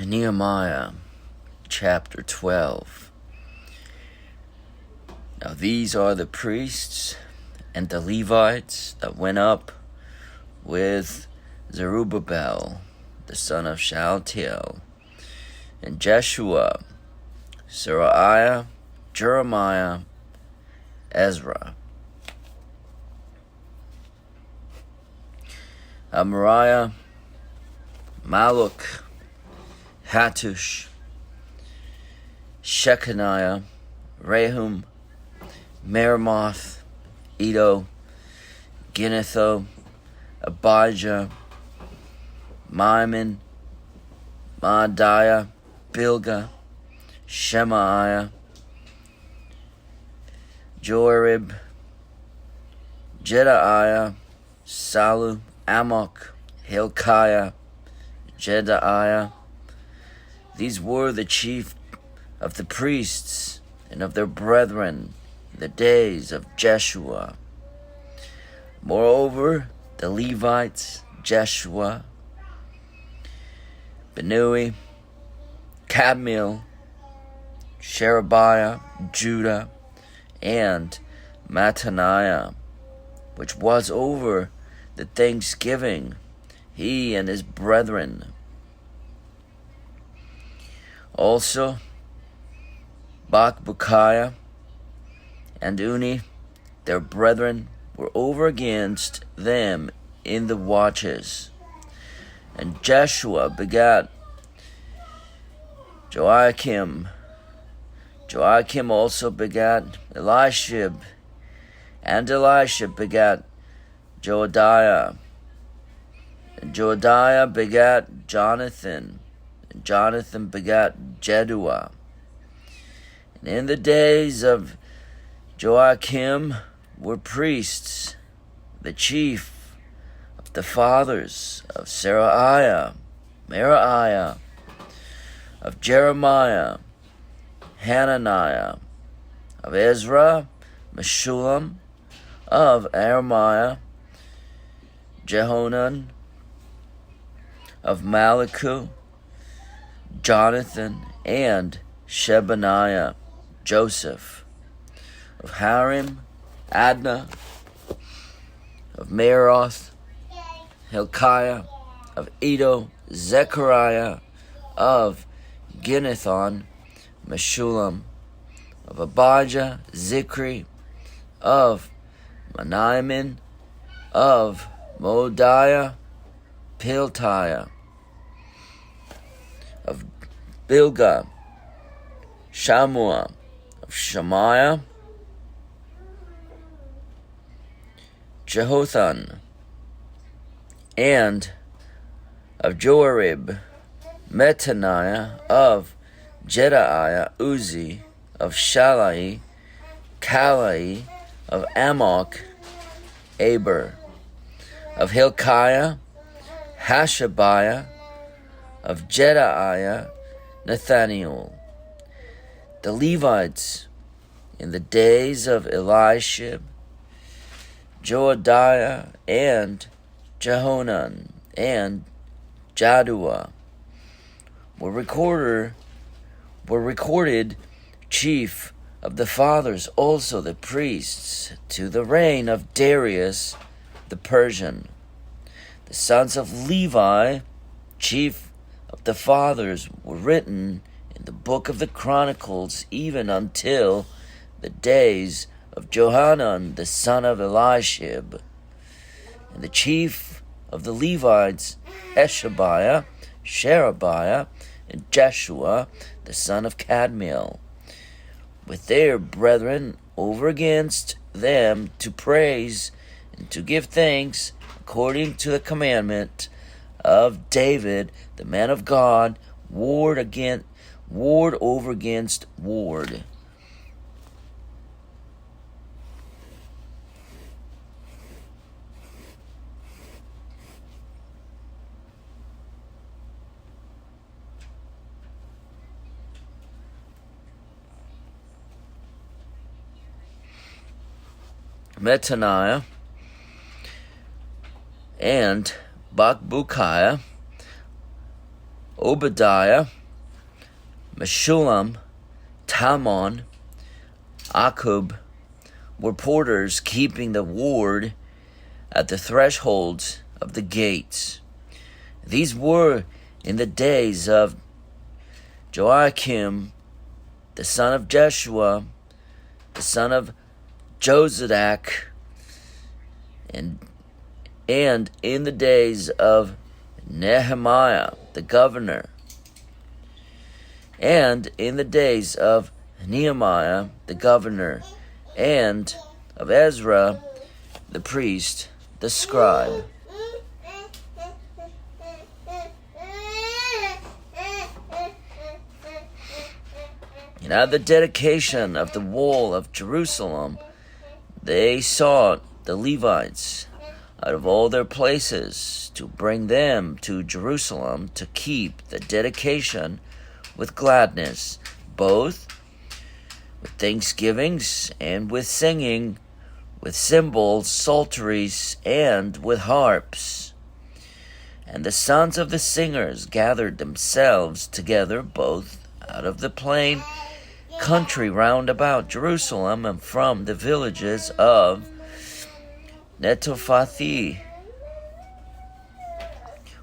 Nehemiah chapter 12. Now these are the priests and the Levites that went up with Zerubbabel, the son of Shealtiel, and Jeshua, Seraiah, Jeremiah, Ezra, Amariah, Maluk, Hattush, Shechaniah, Rehum, Meremoth, Iddo, Ginnetho, Abijah, Maimon, Maadiah, Bilgah, Shemaiah, Joarib, Jedaiah, Salu, Amok, Hilkiah, Jedaiah. These were the chief of the priests and of their brethren in the days of Jeshua. Moreover, the Levites, Jeshua, Benui, Kadmiel, Sherebiah, Judah, and Mattaniah, which was over the thanksgiving, he and his brethren. Also, Bakbukiah and Uni, their brethren, were over against them in the watches. And Jeshua begat Joachim. Joachim also begat Eliashib, and Eliashib begat Joadiah. And Joadiah begat Jonathan, and Jonathan begat Jeduah. And in the days of Joachim were priests, the chief of the fathers of Seraiah, Meraiah, of Jeremiah, Hananiah, of Ezra, Meshullam, of Jeremiah, Jehonan, of Malachu, Jonathan, and Shebaniah, Joseph, of Harim, Adnah, of Meroth, Hilkiah, of Iddo, Zechariah, of Ginnethon, Meshullam, of Abijah, Zikri, of Manahamin, of Moadiah, Piltiah, of Bilgah, Shammua, of Shemaiah, Jehothan, and of Joarib, Mattaniah, of Jedaiah, Uzi, of Shalai, Kalai, of Amok, Aber, of Hilkiah, Hashabiah, of Jedaiah, Nathaniel. The Levites in the days of Eliashib, Joadiah, and Jehonan, and Jaddua were recorded chief of the fathers, also the priests, to the reign of Darius the Persian. The sons of Levi, chief of the fathers, were written in the book of the Chronicles even until the days of Johanan the son of Eliashib. And the chief of the Levites, Eshabiah, Sherebiah, and Jeshua the son of Kadmiel, with their brethren over against them, to praise and to give thanks according to the commandment of David the man of God, ward over against ward. Mattaniah and Bakbukiah, Obadiah, Meshullam, Talmon, Akub were porters keeping the ward at the thresholds of the gates. These were in the days of Joachim, the son of Jeshua, the son of Jozadak, and in the days of Nehemiah, the governor, and in the days of Nehemiah, the governor, and of Ezra, the priest, the scribe. And at the dedication of the wall of Jerusalem, they sought the Levites out of all their places to bring them to Jerusalem to keep the dedication with gladness, both with thanksgivings and with singing, with cymbals, psalteries, and with harps. And the sons of the singers gathered themselves together both out of the plain country round about Jerusalem and from the villages of Netophathi,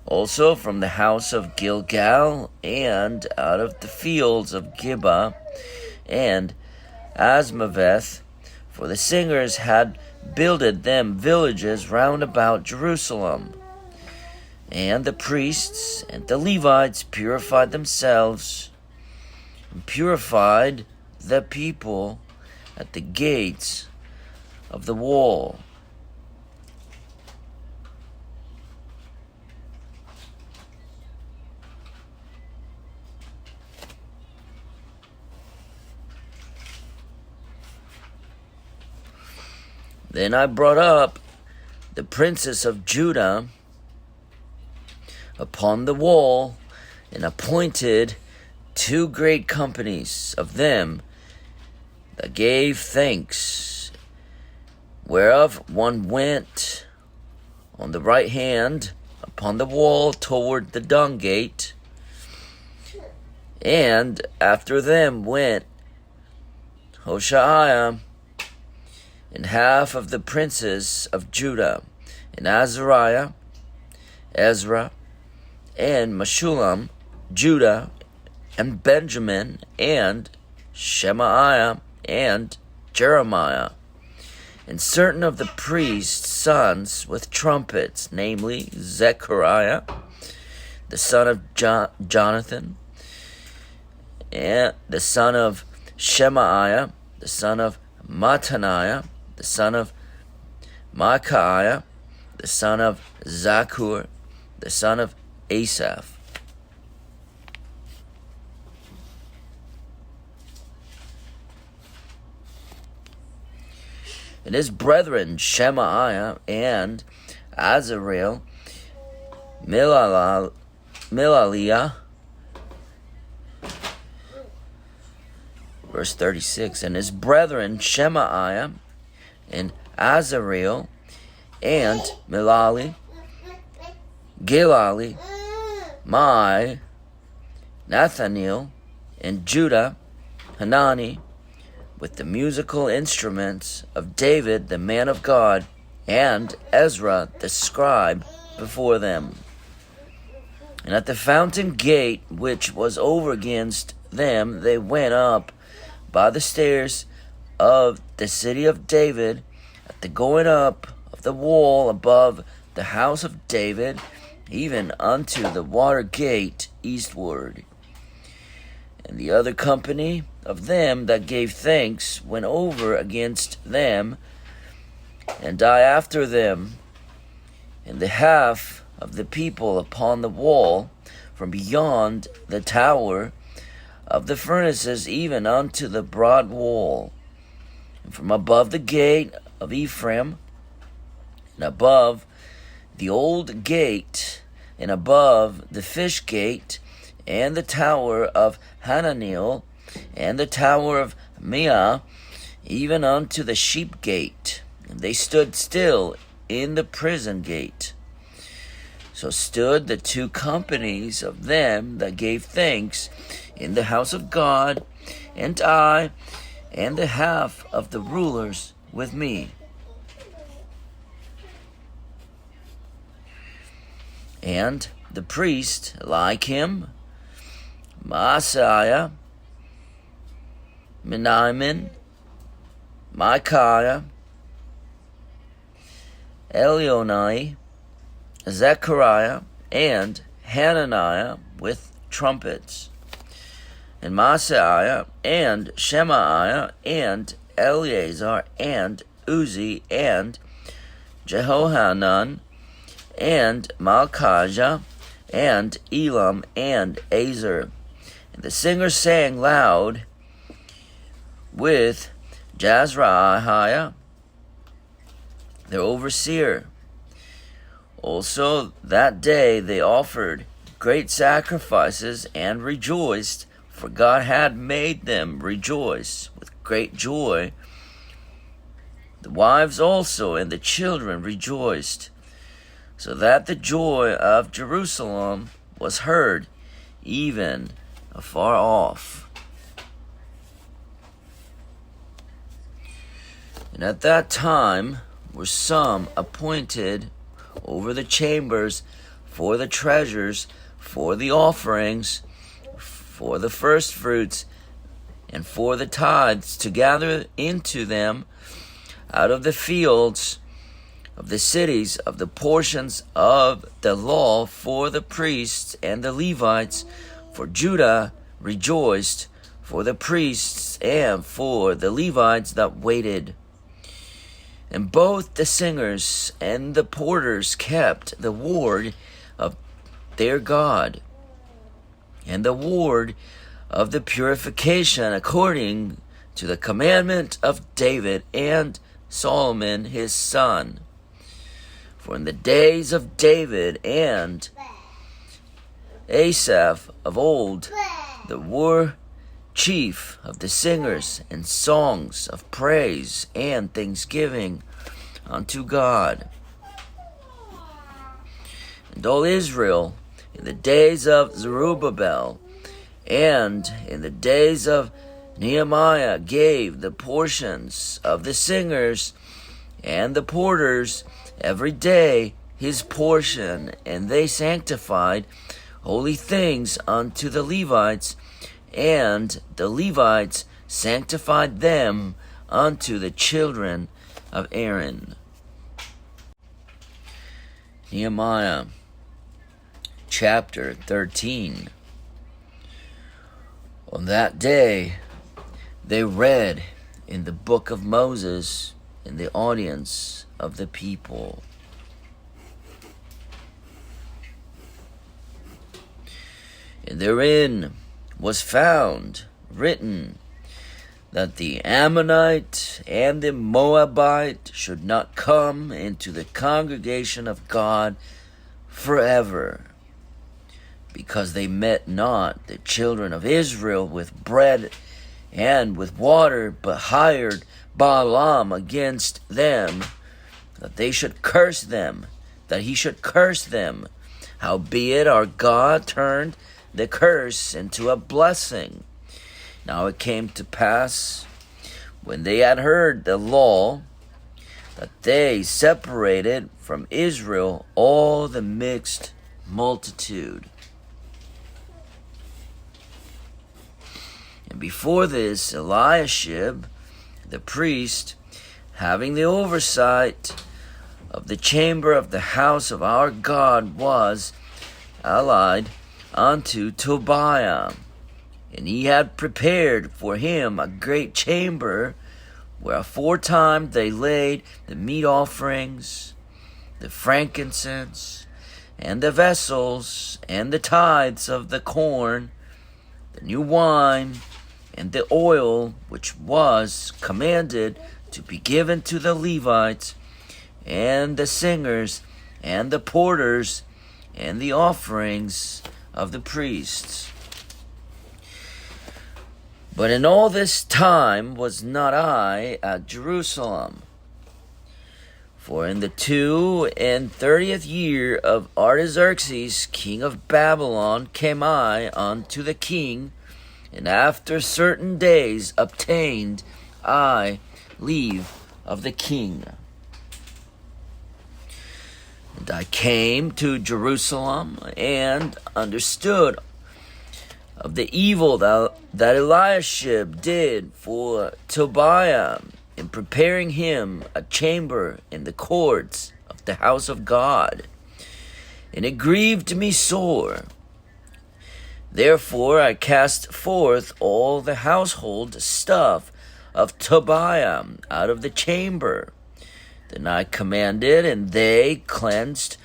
also from the house of Gilgal, and out of the fields of Gibeah and Asmaveth, for the singers had builded them villages round about Jerusalem. And the priests and the Levites purified themselves and purified the people at the gates of the wall. Then I brought up the princes of Judah upon the wall, and appointed 2 great companies of them that gave thanks, whereof one went on the right hand upon the wall toward the dung gate, and after them went Hoshaiah, and half of the princes of Judah, and Azariah, Ezra, and Meshullam, Judah, and Benjamin, and Shemaiah, and Jeremiah, and certain of the priests' sons with trumpets, namely Zechariah, the son of Jonathan, and the son of Shemaiah, the son of Mattaniah, the son of Micaiah, the son of Zakur, the son of Asaph. And his brethren Shemaiah and Azareel, Milaliah, verse 36, and his brethren Shemaiah and Azareel and Milali, Gilali, Mai, Nathaniel, and Judah, Hanani, with the musical instruments of David the man of God, and Ezra the scribe before them. And at the fountain gate which was over against them, they went up by the stairs of the city of David, at the going up of the wall above the house of David, even unto the water gate eastward. And the other company of them that gave thanks went over against them, and I after them, and the half of the people upon the wall, from beyond the tower of the furnaces even unto the broad wall, and from above the gate of Ephraim, and above the old gate, and above the fish gate, and the tower of Hananiel, and the tower of Meah, even unto the sheep gate. And they stood still in the prison gate. So stood the two companies of them that gave thanks in the house of God, and I, and the half of the rulers with me. And the priest Eliakim, Maaseiah, Miniamin, Micaiah, Elionai, Zechariah, and Hananiah with trumpets, and Maaseiah, and Shemaiah, and Eleazar, and Uzi, and Jehohanan, and Malchijah, and Elam, and Azer. And the singers sang loud with Jazrahiah, their overseer. Also that day they offered great sacrifices and rejoiced, for God had made them rejoice with great joy. The wives also and the children rejoiced, so that the joy of Jerusalem was heard even afar off. And at that time were some appointed over the chambers for the treasures, for the offerings, for the firstfruits, and for the tithes, to gather into them out of the fields of the cities of the portions of the law for the priests and the Levites. For Judah rejoiced for the priests and for the Levites that waited. And both the singers and the porters kept the word of their God, and the word of the purification, according to the commandment of David and Solomon his son. For in the days of David and Asaph of old, there were chief of the singers and songs of praise and thanksgiving unto God. And all Israel in the days of Zerubbabel and in the days of Nehemiah gave the portions of the singers and the porters every day his portion, and they sanctified holy things unto the Levites, and the Levites sanctified them unto the children of Aaron. Nehemiah chapter 13. On that day they read in the book of Moses in the audience of the people. And therein was found written that the Ammonite and the Moabite should not come into the congregation of God forever, because they met not the children of Israel with bread and with water, but hired Balaam against them, that they should curse them, that he should curse them. Howbeit our God turned the curse into a blessing. Now it came to pass, when they had heard the law, that they separated from Israel all the mixed multitude. And before this, Eliashib, the priest, having the oversight of the chamber of the house of our God, was allied unto Tobiah. And he had prepared for him a great chamber, where aforetime they laid the meat offerings, the frankincense, and the vessels, and the tithes of the corn, the new wine, and the oil, which was commanded to be given to the Levites, and the singers, and the porters, and the offerings of the priests. But in all this time was not I at Jerusalem, For in the 32nd year of Artaxerxes, king of Babylon, came I unto the king, and after certain days obtained I leave of the king. And I came to Jerusalem, and understood of the evil that Eliashib did for Tobiah, in preparing him a chamber in the courts of the house of God. And it grieved me sore. Therefore I cast forth all the household stuff of Tobiah out of the chamber. Then I commanded, and they cleansed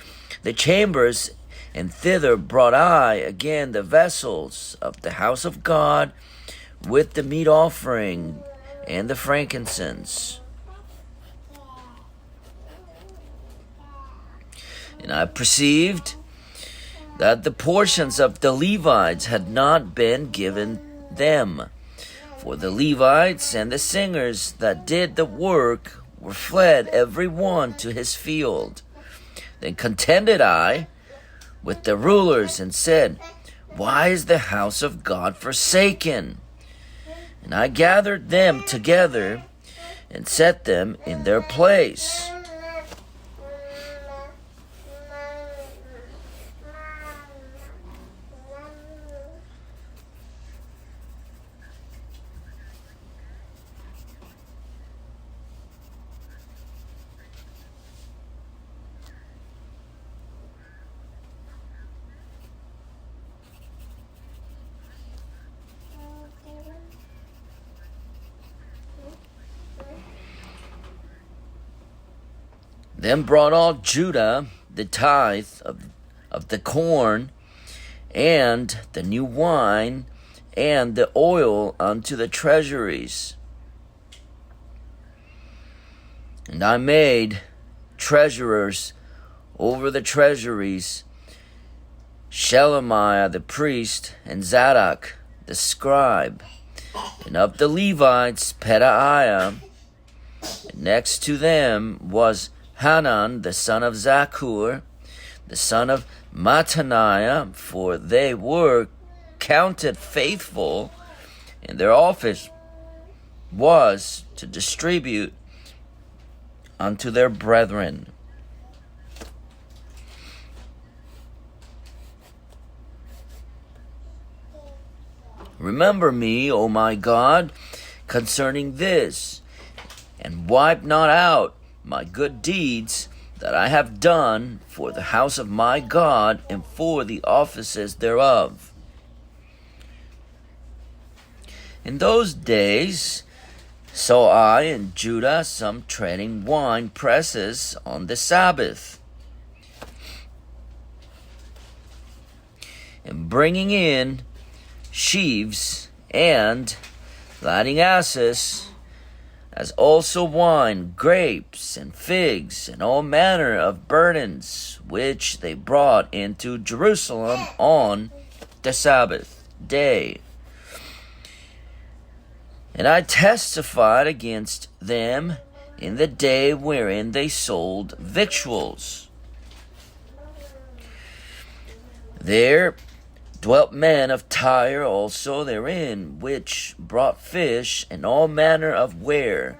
the chambers, and thither brought I again the vessels of the house of God with the meat offering and the frankincense. And I perceived that the portions of the Levites had not been given them. For the Levites and the singers that did the work were fled every one to his field. Then contended I with the rulers, and said, Why is the house of God forsaken? And I gathered them together, and set them in their place. Then brought all Judah the tithe of the corn, and the new wine, and the oil unto the treasuries. And I made treasurers over the treasuries Shelemiah the priest, and Zadok the scribe, and of the Levites Pedaiah. And next to them was Hanan the son of Zakur, the son of Mattaniah, for they were counted faithful, and their office was to distribute unto their brethren. Remember me, O my God, concerning this, and wipe not out my good deeds that I have done for the house of my God, and for the offices thereof. In those days saw I in Judah some treading wine presses on the Sabbath, and bringing in sheaves, and lighting asses, as also wine, grapes, and figs, and all manner of burdens, which they brought into Jerusalem on the Sabbath day. And I testified against them in the day wherein they sold victuals. There dwelt men of Tyre also therein, which brought fish and all manner of ware,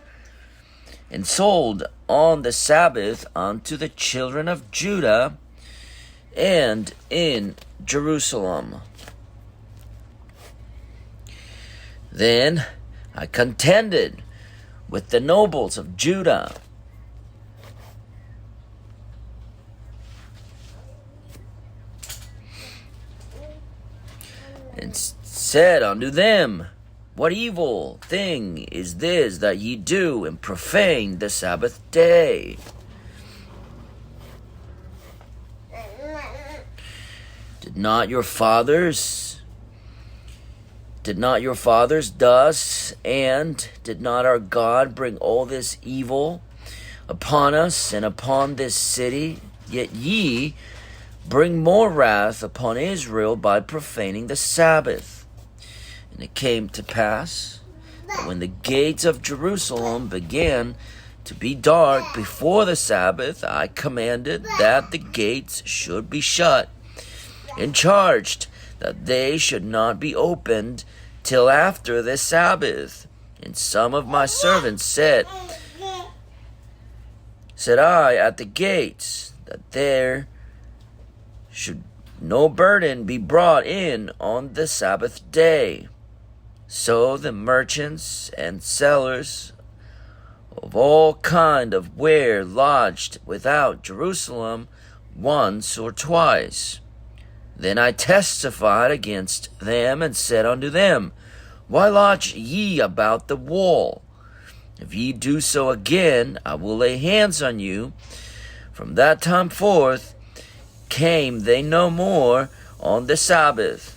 and sold on the Sabbath unto the children of Judah, and in Jerusalem. Then I contended with the nobles of Judah, and said unto them, What evil thing is this that ye do, and profane the Sabbath day? Did not your fathers thus, and did not our God bring all this evil upon us and upon this city? Yet ye bring more wrath upon Israel by profaning the Sabbath. And it came to pass that when the gates of Jerusalem began to be dark before the Sabbath, I commanded that the gates should be shut, and charged that they should not be opened till after the Sabbath. And some of my servants said I at the gates, that there should no burden be brought in on the Sabbath day. So the merchants and sellers of all kind of ware lodged without Jerusalem once or twice. Then I testified against them, and said unto them, Why lodge ye about the wall? If ye do so again, I will lay hands on you. From that time forth came they no more on the Sabbath.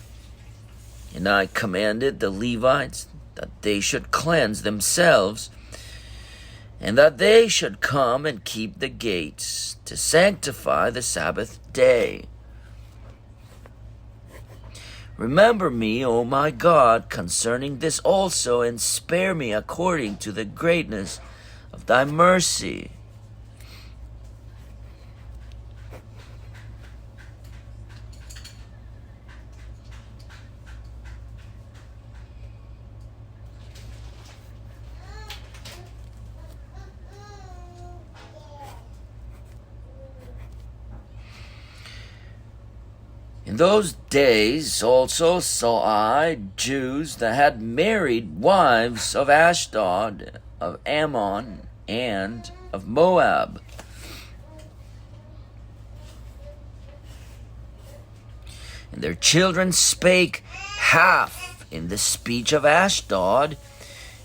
And I commanded the Levites that they should cleanse themselves, and that they should come and keep the gates, to sanctify the Sabbath day. Remember me, O my God, concerning this also, and spare me according to the greatness of thy mercy. In those days also saw I Jews that had married wives of Ashdod, of Ammon, and of Moab. And their children spake half in the speech of Ashdod,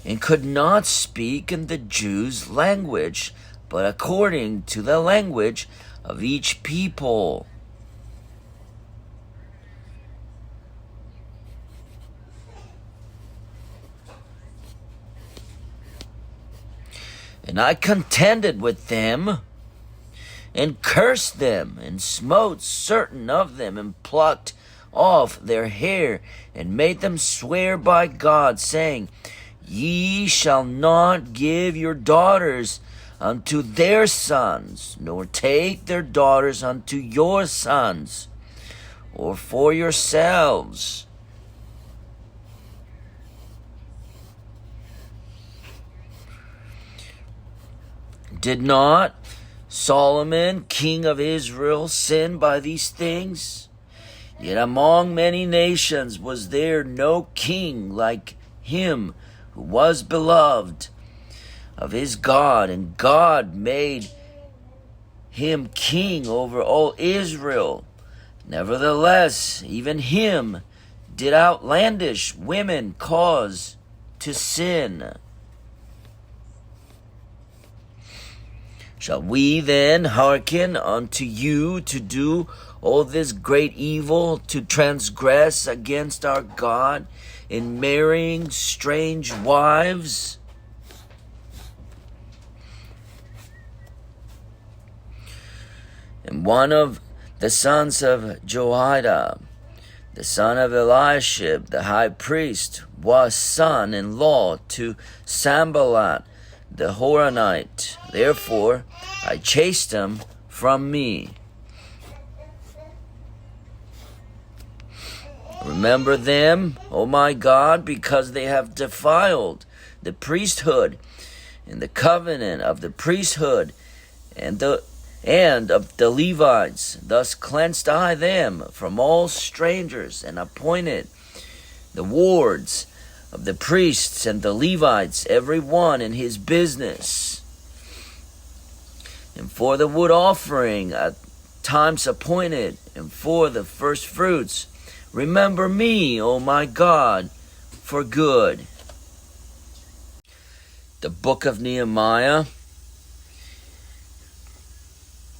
and could not speak in the Jews' language, but according to the language of each people. And I contended with them, and cursed them, and smote certain of them, and plucked off their hair, and made them swear by God, saying, Ye shall not give your daughters unto their sons, nor take their daughters unto your sons, or for yourselves. Did not Solomon, king of Israel, sin by these things? Yet among many nations was there no king like him, who was beloved of his God, and God made him king over all Israel. Nevertheless, even him did outlandish women cause to sin. Shall we then hearken unto you to do all this great evil, to transgress against our God in marrying strange wives? And one of the sons of Joiada, the son of Eliashib, the high priest, was son-in-law to Sanballat the Horonite. Therefore I chased him from me. Remember them, O my God, because they have defiled the priesthood and the covenant of the priesthood and of the Levites. Thus cleansed I them from all strangers, and appointed the wards of the priests and the Levites, every one in his business. And for the wood offering at times appointed, and for the first fruits, remember me, O my God, for good. The book of Nehemiah,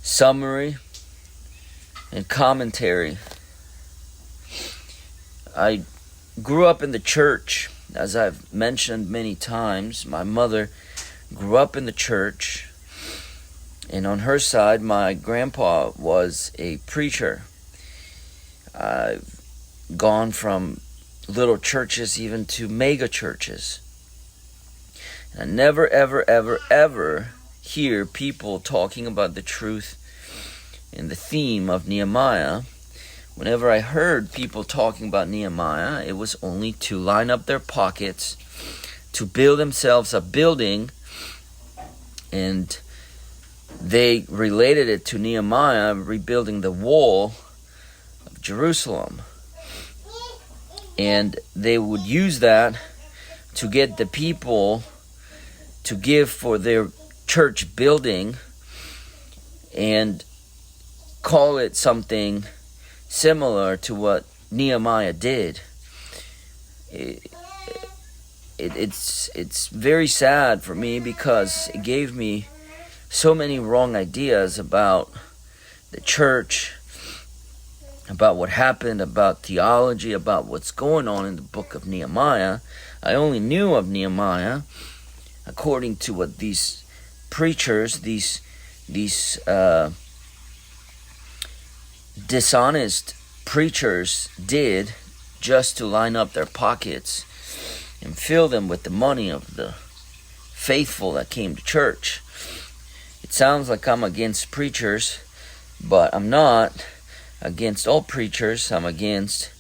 summary and commentary. I grew up in the church, as I've mentioned many times. My mother grew up in the church, and on her side, my grandpa was a preacher. I've gone from little churches even to mega churches. And I never, ever, ever, ever hear people talking about the truth and the theme of Nehemiah, whenever I heard people talking about Nehemiah, it was only to line up their pockets, to build themselves a building, and they related it to Nehemiah rebuilding the wall of Jerusalem. And they would use that to get the people to give for their church building and call it something similar to what Nehemiah did. It's very sad for me because it gave me so many wrong ideas about the church, about what happened, about theology, about what's going on in the book of Nehemiah. I only knew of Nehemiah according to what these preachers, these dishonest preachers did just to line up their pockets and fill them with the money of the faithful that came to church. It sounds like I'm against preachers, but I'm not against all preachers. I'm against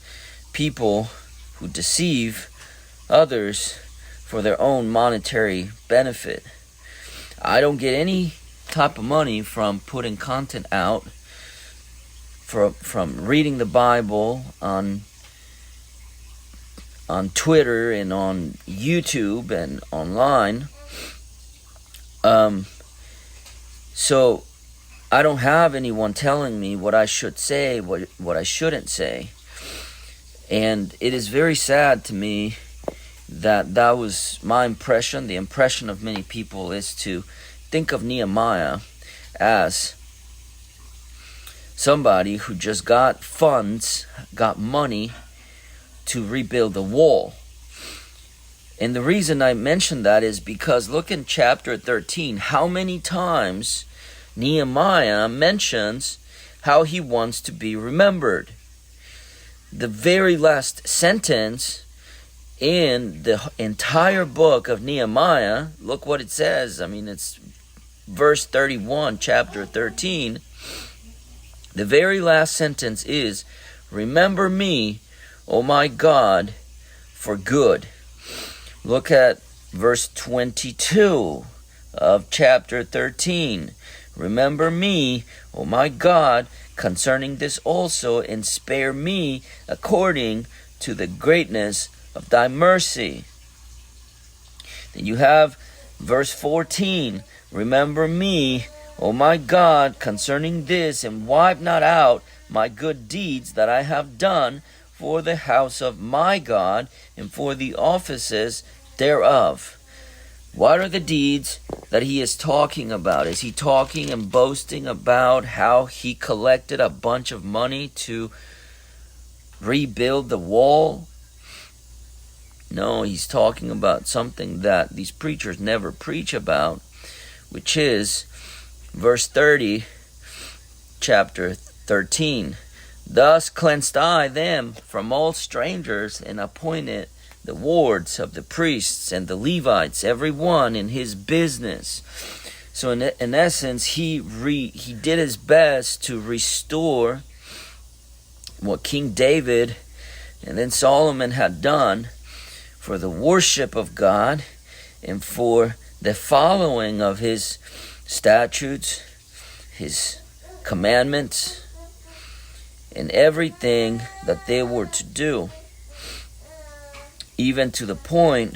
people who deceive others for their own monetary benefit. I don't get any type of money from putting content out, from reading the Bible on Twitter and on YouTube and online. So I don't have anyone telling me what I should say, what I shouldn't say. And it is very sad to me that was my impression. The impression of many people is to think of Nehemiah as somebody who just got funds, got money to rebuild the wall. And the reason I mention that is because look in chapter 13, how many times Nehemiah mentions how he wants to be remembered. The very last sentence in the entire book of Nehemiah, look what it says. I mean, it's verse 31, chapter 13. The very last sentence is, "Remember me, O my God, for good." Look at verse 22 of chapter 13. "Remember me, O my God, concerning this also, and spare me according to the greatness of thy mercy." Then you have verse 14. "Remember me, O my God, concerning this, and wipe not out my good deeds that I have done for the house of my God and for the offices thereof." What are the deeds that he is talking about? Is he talking and boasting about how he collected a bunch of money to rebuild the wall? No, he's talking about something that these preachers never preach about, which is verse 30, chapter 13. "Thus cleansed I them from all strangers, and appointed the wards of the priests and the Levites, every one in his business." So in essence, he did his best to restore what King David and then Solomon had done for the worship of God and for the following of his statutes, his commandments, and everything that they were to do. Even to the point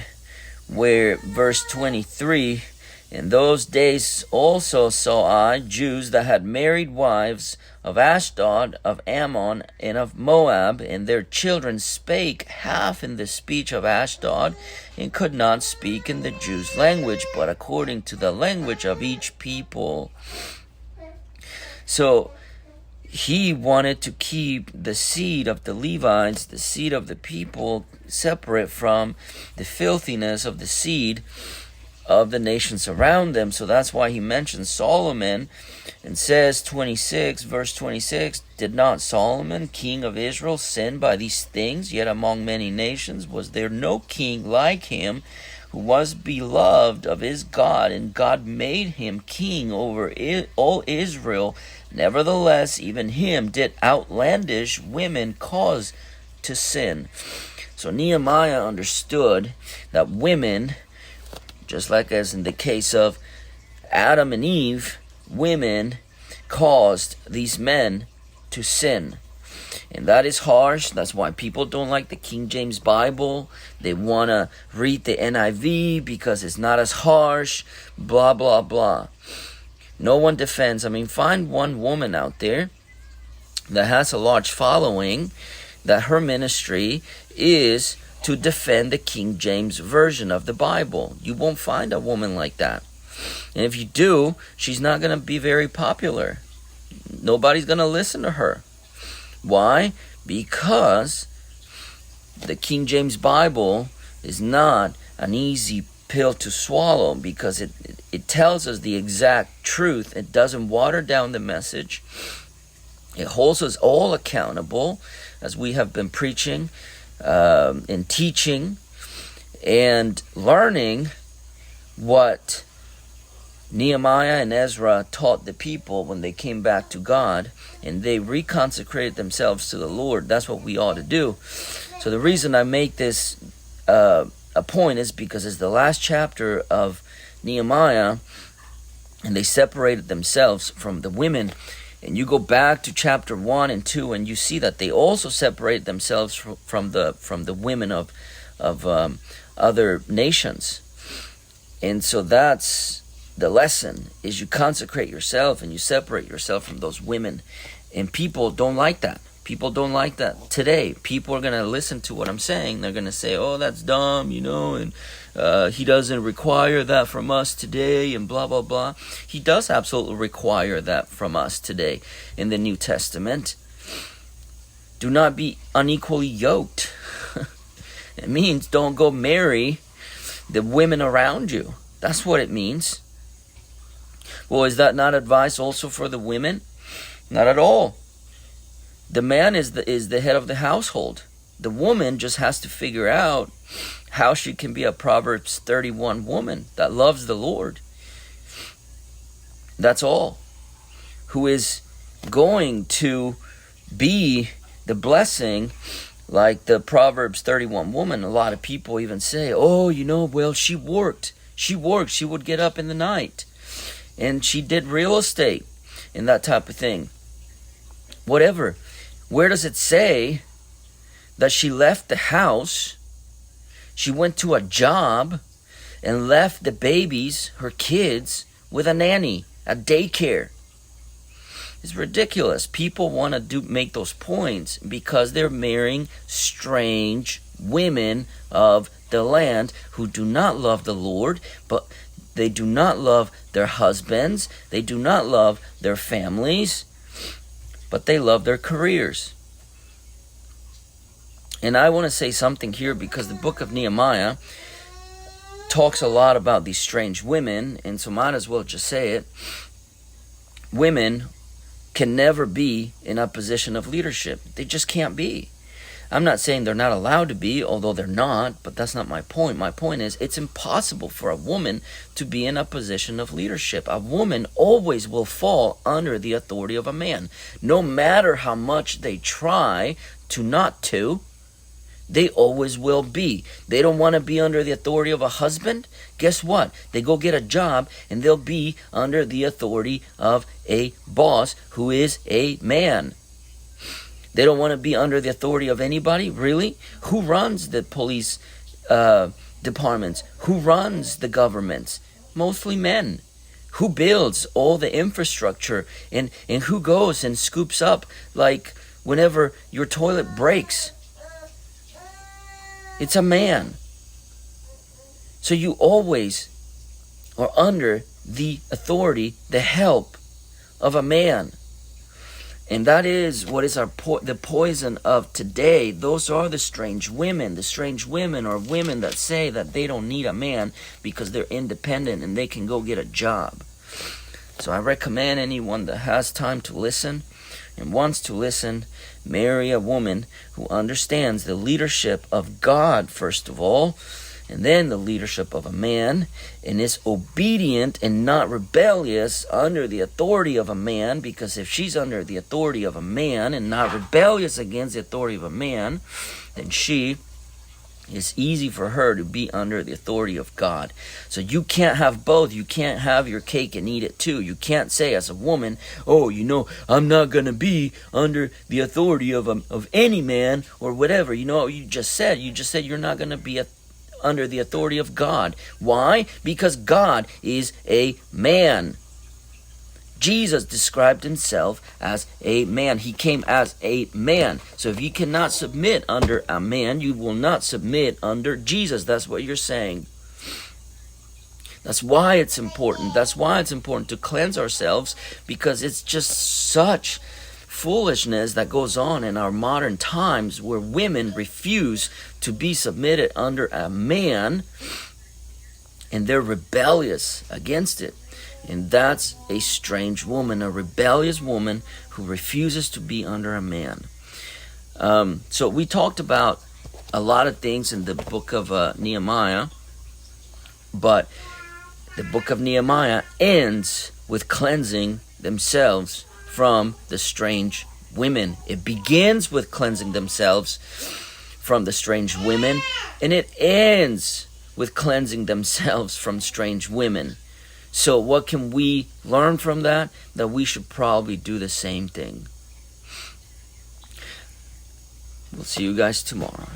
where verse 23, "In those days also saw I Jews that had married wives of Ashdod, of Ammon, and of Moab, and their children spake half in the speech of Ashdod, and could not speak in the Jews' language, but according to the language of each people." So he wanted to keep the seed of the Levites, the seed of the people, separate from the filthiness of the seed of the nations around them. So that's why he mentions Solomon and says verse 26, "Did not Solomon, king of Israel, sin by these things? Yet among many nations was there no king like him, who was beloved of his God, and God made him king over all Israel. Nevertheless, even him did outlandish women cause to sin. So Nehemiah understood that women, just like as in the case of Adam and Eve, women caused these men to sin. And that is harsh. That's why people don't like the King James Bible. They want to read the NIV because it's not as harsh, blah, blah, blah. No one defends. Find one woman out there that has a large following, that her ministry is to defend the King James Version of the Bible. You won't find a woman like that. And if you do, she's not going to be very popular. Nobody's going to listen to her. Why? Because the King James Bible is not an easy pill to swallow, because it tells us the exact truth. It doesn't water down the message. It holds us all accountable, as we have been preaching and teaching and learning what Nehemiah and Ezra taught the people when they came back to God and they reconsecrated themselves to the Lord. That's what we ought to do. So the reason I make this a point is because it's the last chapter of Nehemiah, and they separated themselves from the women. And you go back to chapter 1 and 2, and you see that they also separated themselves from the women of other nations. And so that's the lesson, is you consecrate yourself and you separate yourself from those women. And people don't like that. People don't like that today. People are going to listen to what I'm saying. They're going to say, oh, that's dumb, and he doesn't require that from us today, and blah, blah, blah. He does absolutely require that from us today in the New Testament. Do not be unequally yoked. It means don't go marry the women around you. That's what it means. Well, is that not advice also for the women? Not at all. The man is the head of the household. The woman just has to figure out how she can be a Proverbs 31 woman that loves the Lord. That's all. Who is going to be the blessing like the Proverbs 31 woman. A lot of people even say, oh, well, she worked. She would get up in the night. And she did real estate and that type of thing. Whatever. Where does it say that she left the house, she went to a job, and left the babies, her kids, with a nanny, a daycare? It's ridiculous. People want to make those points because they're marrying strange women of the land who do not love the Lord, but they do not love their husbands, they do not love their families, but they love their careers. And I want to say something here, because the book of Nehemiah talks a lot about these strange women, and so might as well just say it. Women can never be in a position of leadership. They just can't be. I'm not saying they're not allowed to be, although they're not, but that's not my point. My point is, it's impossible for a woman to be in a position of leadership. A woman always will fall under the authority of a man. No matter how much they try to not to, they always will be. They don't want to be under the authority of a husband. Guess what? They go get a job and they'll be under the authority of a boss who is a man. They don't want to be under the authority of anybody. Really? Who runs the police departments? Who runs the governments? Mostly men. Who builds all the infrastructure? And who goes and scoops up, like whenever your toilet breaks? It's a man. So you always are under the authority, the help of a man. And that is what is the poison of today. Those are the strange women. The strange women are women that say that they don't need a man because they're independent and they can go get a job. So I recommend anyone that has time to listen and wants to listen, marry a woman who understands the leadership of God, first of all, And then the leadership of a man, and is obedient and not rebellious under the authority of a man, because if she's under the authority of a man and not rebellious against the authority of a man, then it's easy for her to be under the authority of God. So you can't have both. You can't have your cake and eat it too. You can't say as a woman, oh, I'm not going to be under the authority of any man or whatever. You know what you just said? You just said you're not going to be under the authority of God. Why? Because God is a man. Jesus described himself as a man. He came as a man. So if you cannot submit under a man, you will not submit under Jesus. That's what you're saying. That's why it's important. That's why it's important to cleanse ourselves, because it's just such foolishness that goes on in our modern times where women refuse to be submitted under a man and they're rebellious against it. And that's a strange woman, a rebellious woman who refuses to be under a man. So we talked about a lot of things in the book of Nehemiah, but the book of Nehemiah ends with cleansing themselves from the strange women. It begins with cleansing themselves from the strange women, and it ends with cleansing themselves from strange women. So what can we learn from that? That we should probably do the same thing. We'll see you guys tomorrow.